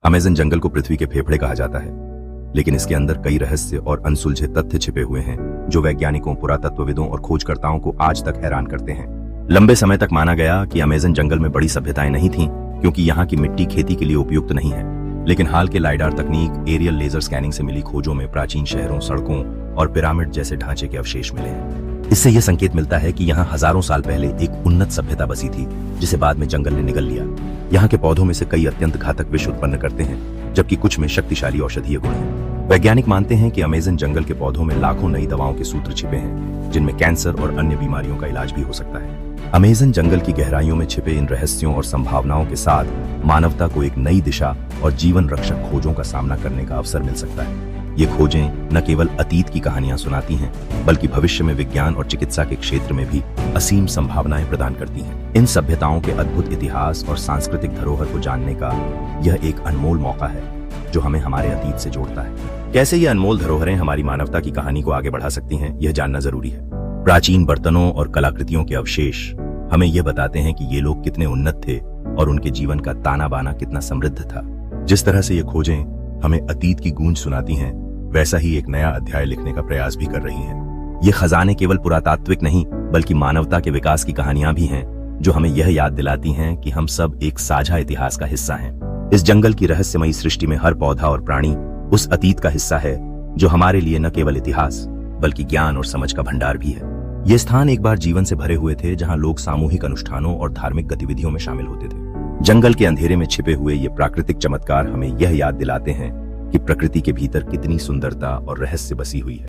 Amazon जंगल को पृथ्वी के फेफड़े कहा जाता है, लेकिन इसके अंदर कई रहस्य और अनसुलझे तथ्य छिपे हुए हैं जो वैज्ञानिकों, पुरातत्वविदों और खोजकर्ताओं को आज तक हैरान करते हैं। लंबे समय तक माना गया कि अमेज़न जंगल में बड़ी सभ्यताएं नहीं थीं क्योंकि यहाँ की मिट्टी खेती के लिए उपयुक्त नहीं है, लेकिन हाल के लाइडार तकनीक, एरियल लेजर स्कैनिंग से मिली खोजों में प्राचीन शहरों, सड़कों और पिरामिड जैसे ढांचे के अवशेष मिले हैं। इससे यह संकेत मिलता है कि यहाँ हजारों साल पहले एक उन्नत सभ्यता बसी थी जिसे बाद में जंगल ने निगल लिया। यहाँ के पौधों में से कई अत्यंत घातक विष उत्पन्न करते हैं, जबकि कुछ में शक्तिशाली औषधीय गुण हैं। वैज्ञानिक मानते हैं कि अमेज़न जंगल के पौधों में लाखों नई दवाओं के सूत्र छिपे हैं, जिनमें कैंसर और अन्य बीमारियों का इलाज भी हो सकता है। अमेज़न जंगल की गहराइयों में छिपे इन रहस्यों और संभावनाओं के साथ मानवता को एक नई दिशा और जीवन रक्षक खोजों का सामना करने का अवसर मिल सकता है। ये खोजें न केवल अतीत की कहानियां सुनाती हैं, बल्कि भविष्य में विज्ञान और चिकित्सा के क्षेत्र में भी असीम संभावनाएं प्रदान करती हैं। इन सभ्यताओं के अद्भुत इतिहास और सांस्कृतिक धरोहर को जानने का यह एक अनमोल मौका है जो हमें हमारे अतीत से जोड़ता है। कैसे ये अनमोल धरोहरें हमारी मानवता की कहानी को आगे बढ़ा सकती हैं, यह जानना जरूरी है। प्राचीन बर्तनों और कलाकृतियों के अवशेष हमें यह बताते हैं कि ये लोग कितने उन्नत थे और उनके जीवन का ताना बाना कितना समृद्ध था। जिस तरह से ये खोजें हमें अतीत की गूंज सुनाती हैं, वैसा ही एक नया अध्याय लिखने का प्रयास भी कर रही हैं। ये खजाने केवल पुरातात्विक नहीं, बल्कि मानवता के विकास की कहानियां भी हैं, जो हमें यह याद दिलाती हैं कि हम सब एक साझा इतिहास का हिस्सा हैं। इस जंगल की रहस्यमयी सृष्टि में हर पौधा और प्राणी उस अतीत का हिस्सा है जो हमारे लिए न केवल इतिहास बल्कि ज्ञान और समझ का भंडार भी है। ये स्थान एक बार जीवन से भरे हुए थे, जहां लोग सामूहिक अनुष्ठानों और धार्मिक गतिविधियों में शामिल होते थे। जंगल के अंधेरे में छिपे हुए ये प्राकृतिक चमत्कार हमें यह याद दिलाते हैं कि प्रकृति के भीतर कितनी सुंदरता और रहस्य बसी हुई है।